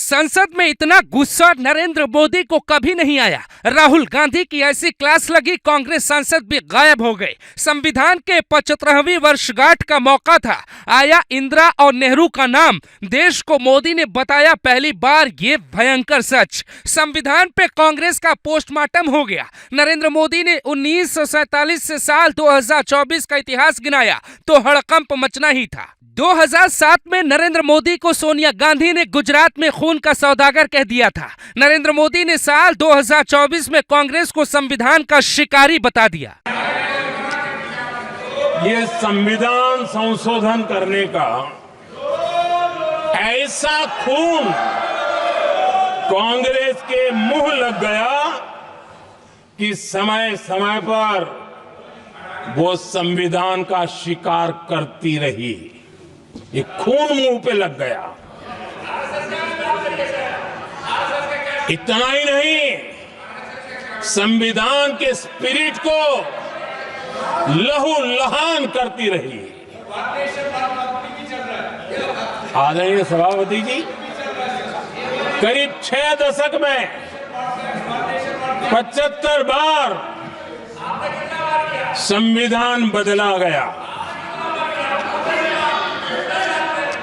संसद में इतना गुस्सा नरेंद्र मोदी को कभी नहीं आया। राहुल गांधी की ऐसी क्लास लगी, कांग्रेस सांसद भी गायब हो गए। संविधान के 75वीं वर्षगांठ का मौका था, आया इंदिरा और नेहरू का नाम। देश को मोदी ने बताया पहली बार ये भयंकर सच। संविधान पे कांग्रेस का पोस्टमार्टम हो गया। नरेंद्र मोदी ने 1947 से साल 2024 का इतिहास गिनाया तो हड़कंप मचना ही था। 2007 में नरेंद्र मोदी को सोनिया गांधी ने गुजरात में खून का सौदागर कह दिया था। नरेंद्र मोदी ने साल 2024 में कांग्रेस को संविधान का शिकारी बता दिया। ये संविधान संशोधन करने का ऐसा खून कांग्रेस के मुंह लग गया कि समय समय पर वो संविधान का शिकार करती रही। ये खून मुंह पे लग गया। इतना ही नहीं, संविधान के स्पिरिट को लहू लहान करती रही। आदरणीय सभापति जी, करीब 6 दशक में 75 बार संविधान बदला गया।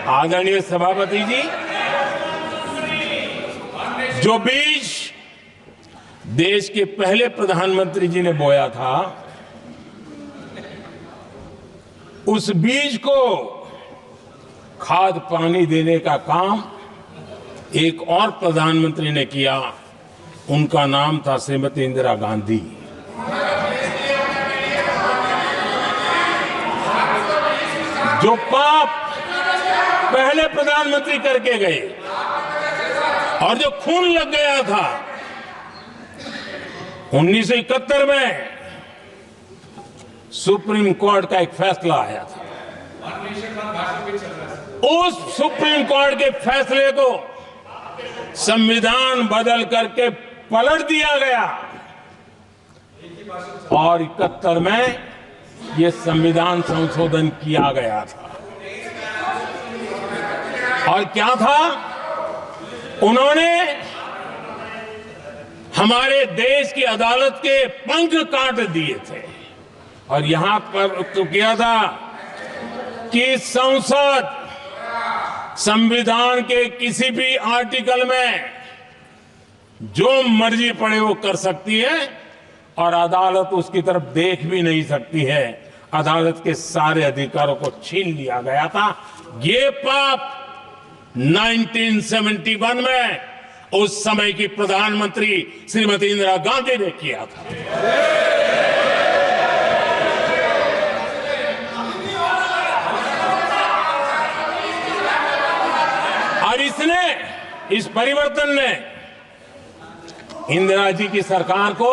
आदरणीय सभापति जी, जो बीज देश के पहले प्रधानमंत्री जी ने बोया था, उस बीज को खाद पानी देने का काम एक और प्रधानमंत्री ने किया। उनका नाम था श्रीमती इंदिरा गांधी। जो पाप पहले प्रधानमंत्री करके गए और जो खून लग गया था 1971 में, सुप्रीम कोर्ट का एक फैसला आया था। उस सुप्रीम कोर्ट के फैसले को संविधान बदल करके पलट दिया गया और 71 में यह संविधान संशोधन किया गया था। और क्या था, उन्होंने हमारे देश की अदालत के पंख काट दिए थे और यहां पर तो किया था कि संसद संविधान के किसी भी आर्टिकल में जो मर्जी पड़े वो कर सकती है और अदालत उसकी तरफ देख भी नहीं सकती है। अदालत के सारे अधिकारों को छीन लिया गया था। ये पाप 1971 में उस समय की प्रधानमंत्री श्रीमती इंदिरा गांधी ने किया था। और इस परिवर्तन ने इंदिरा जी की सरकार को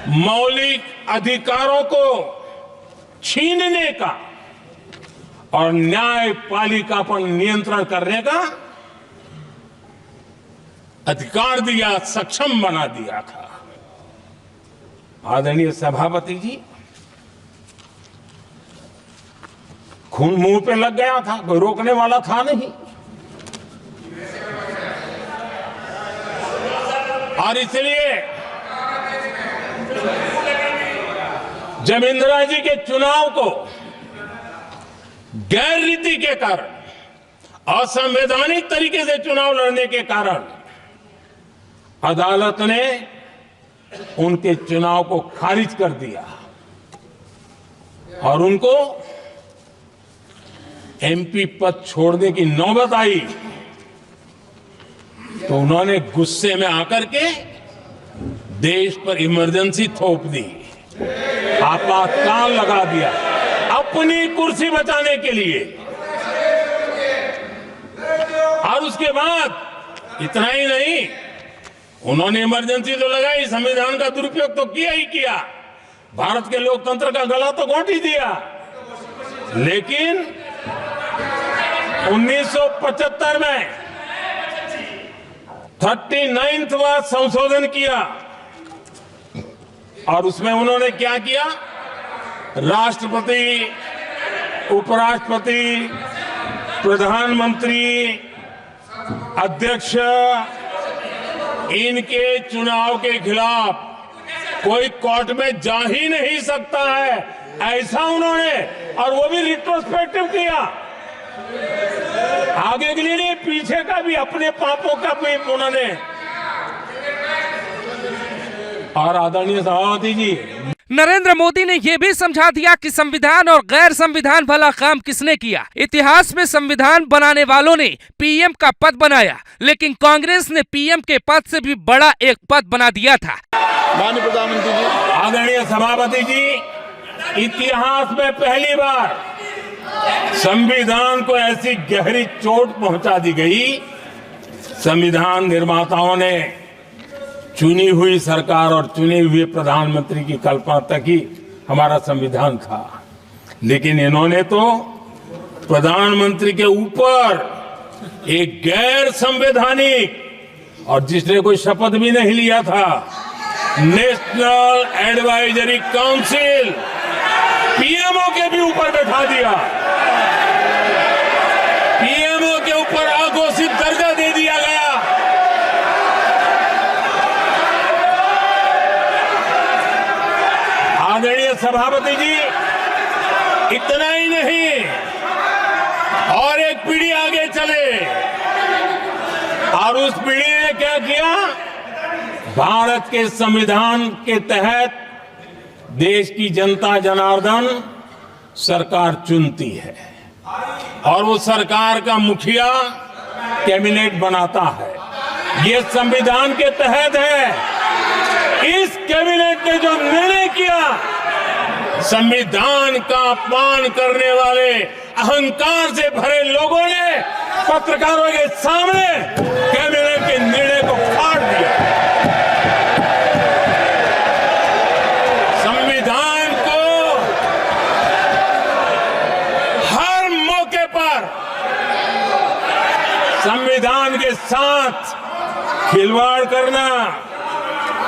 मौलिक अधिकारों को छीनने का और न्यायपालिका पर नियंत्रण करने का अधिकार दिया, सक्षम बना दिया था। आदरणीय सभापति जी, खून मुंह पे लग गया था, कोई रोकने वाला था नहीं। और इसलिए जब इंदिरा जी के चुनाव को गैर रीति के कारण, असंवैधानिक तरीके से चुनाव लड़ने के कारण अदालत ने उनके चुनाव को खारिज कर दिया और उनको एमपी पद छोड़ने की नौबत आई, तो उन्होंने गुस्से में आकर के देश पर इमरजेंसी थोप दी, आपातकाल लगा दिया अपनी कुर्सी बचाने के लिए। और उसके बाद इतना ही नहीं, उन्होंने इमरजेंसी तो लगाई, संविधान का दुरुपयोग तो किया ही किया, भारत के लोकतंत्र का गला तो घोंट ही दिया। लेकिन 1975 में 39वां संशोधन किया और उसमें उन्होंने क्या किया, राष्ट्रपति, उपराष्ट्रपति, प्रधानमंत्री अध्यक्ष, इनके चुनाव के खिलाफ कोई कोर्ट में जा ही नहीं सकता है, ऐसा उन्होंने, और वो भी रिट्रोस्पेक्टिव किया, आगे के लिए नहीं, पीछे का भी, अपने पापों का भी उन्होंने। और आदरणीय सभापति जी, नरेंद्र मोदी ने यह भी समझा दिया कि संविधान और गैर संविधान वाला काम किसने किया। इतिहास में संविधान बनाने वालों ने पीएम का पद बनाया, लेकिन कांग्रेस ने पीएम के पद से भी बड़ा एक पद बना दिया था। माननीय प्रधानमंत्री जी, आदरणीय सभापति जी, इतिहास में पहली बार संविधान को ऐसी गहरी चोट पहुंचा दी गई। संविधान निर्माताओं ने चुनी हुई सरकार और चुने हुए प्रधानमंत्री की कल्पना तक ही हमारा संविधान था, लेकिन इन्होंने तो प्रधानमंत्री के ऊपर एक गैर संवैधानिक, और जिसने कोई शपथ भी नहीं लिया था, नेशनल एडवाइजरी काउंसिल पीएमओ के भी ऊपर बैठा दिया। पीएमओ के ऊपर अघोषित दर्जा दे दिया गया। आदरणीय सभापति जी, इतना ही नहीं, और एक पीढ़ी आगे चले, और उस पीढ़ी ने क्या किया? भारत के संविधान के तहत देश की जनता जनार्दन सरकार चुनती है, और वो सरकार का मुखिया कैबिनेट बनाता है। ये संविधान के तहत है। इस कैबिनेट ने जो निर्णय किया, संविधान का अपमान करने वाले अहंकार से भरे लोगों ने पत्रकारों के सामने कैबिनेट के निर्णय को फाड़ दिया। संविधान को हर मौके पर संविधान के साथ खिलवाड़ करना,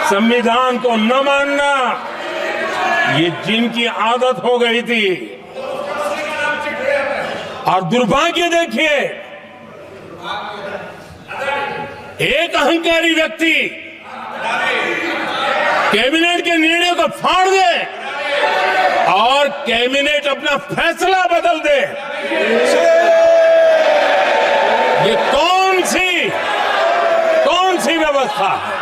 संविधान को न मानना, ये जिनकी आदत हो गई थी। और दुर्भाग्य देखिए, एक अहंकारी व्यक्ति कैबिनेट के निर्णय को फाड़ दे और कैबिनेट अपना फैसला बदल दे। ये कौन सी व्यवस्था है?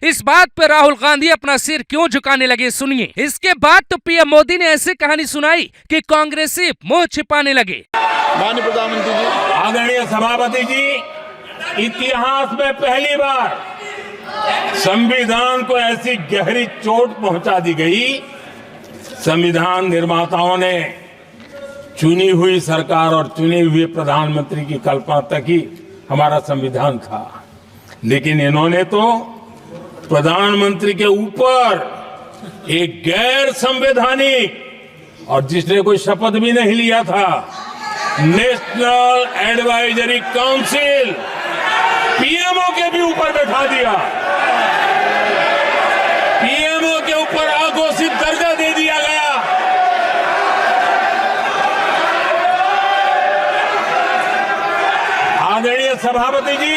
इस बात पर राहुल गांधी अपना सिर क्यों झुकाने लगे, सुनिए। इसके बाद तो पीएम मोदी ने ऐसी कहानी सुनाई कि कांग्रेसी मुंह छिपाने लगे। माननीय प्रधानमंत्री जी, आदरणीय सभापति जी, इतिहास में पहली बार संविधान को ऐसी गहरी चोट पहुंचा दी गई। संविधान निर्माताओं ने चुनी हुई सरकार और चुने हुए प्रधानमंत्री की कल्पना तक ही हमारा संविधान था, लेकिन इन्होंने तो प्रधानमंत्री के ऊपर एक गैर संवैधानिक, और जिसने कोई शपथ भी नहीं लिया था, नेशनल एडवाइजरी काउंसिल पीएमओ के भी ऊपर बैठा दिया। पीएमओ के ऊपर अघोषित दर्जा दे दिया गया। आदरणीय सभापति जी,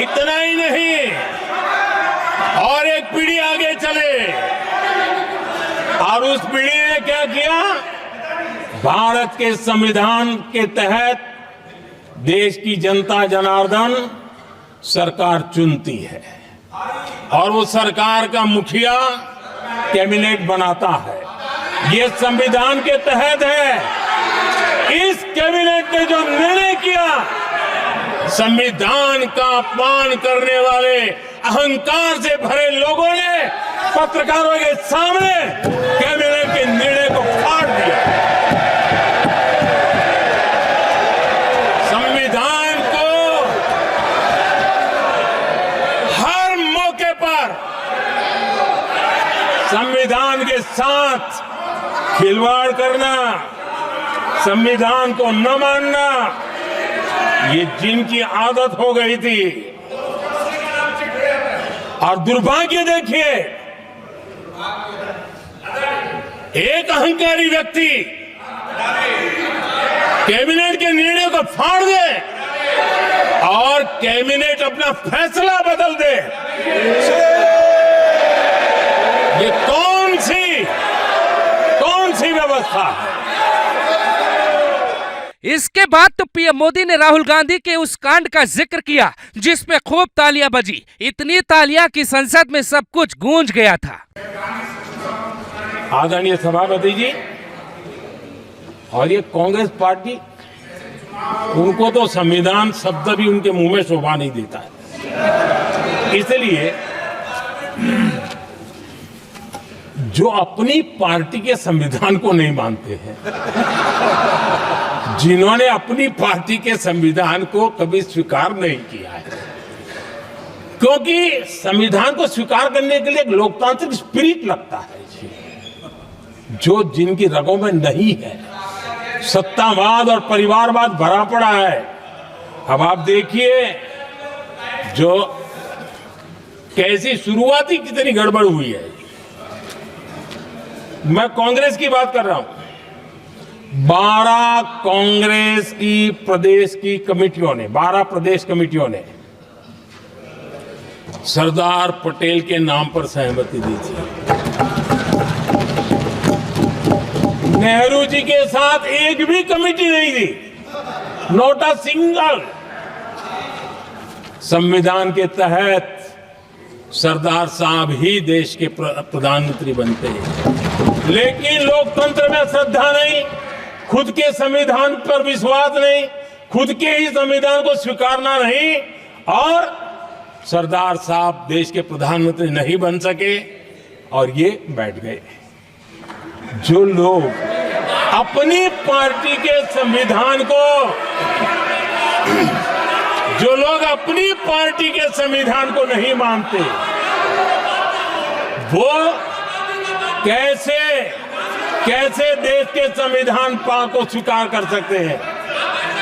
इतना ही नहीं, और एक पीढ़ी आगे चले, और उस पीढ़ी ने क्या किया? भारत के संविधान के तहत देश की जनता जनार्दन सरकार चुनती है, और वो सरकार का मुखिया कैबिनेट बनाता है। ये संविधान के तहत है। इस कैबिनेट ने जो निर्णय किया, संविधान का अपमान करने वाले अहंकार से भरे लोगों ने पत्रकारों के सामने कैबिनेट के निर्णय को फाड़ दिया। संविधान को हर मौके पर संविधान के साथ खिलवाड़ करना, संविधान को न मानना, ये जिनकी आदत हो गई थी। और दुर्भाग्य देखिए, एक अहंकारी व्यक्ति कैबिनेट के निर्णय को फाड़ दे और कैबिनेट अपना फैसला बदल दे। ये कौन सी व्यवस्था है? इसके बाद तो पीएम मोदी ने राहुल गांधी के उस कांड का जिक्र किया जिसमें खूब तालियां बजी, इतनी तालियां कि संसद में सब कुछ गूंज गया था। आदरणीय सभापति जी और ये कांग्रेस पार्टी, उनको तो संविधान शब्द भी उनके मुंह में शोभा नहीं देता है। इसलिए जो अपनी पार्टी के संविधान को नहीं मानते हैं, जिन्होंने अपनी पार्टी के संविधान को कभी स्वीकार नहीं किया है, क्योंकि संविधान को स्वीकार करने के लिए एक लोकतांत्रिक स्पिरिट लगता है जो जिनकी रगों में नहीं है। सत्तावाद और परिवारवाद भरा पड़ा है। अब आप देखिए जो कैसी शुरुआती कितनी गड़बड़ हुई है। मैं कांग्रेस की बात कर रहा हूं। 12 कांग्रेस की प्रदेश की कमेटियों ने, 12 प्रदेश कमेटियों ने सरदार पटेल के नाम पर सहमति दी थी। नेहरू जी के साथ एक भी कमेटी नहीं दी, नॉट अ सिंगल। संविधान के तहत सरदार साहब ही देश के प्रधानमंत्री बनते हैं, लेकिन लोकतंत्र में श्रद्धा नहीं, खुद के संविधान पर विश्वास नहीं, खुद के ही संविधान को स्वीकारना नहीं, और सरदार साहब देश के प्रधानमंत्री नहीं बन सके और ये बैठ गए। जो लोग अपनी पार्टी के संविधान को, जो लोग अपनी पार्टी के संविधान को नहीं मानते, वो कैसे देश के संविधान को स्वीकार कर सकते हैं?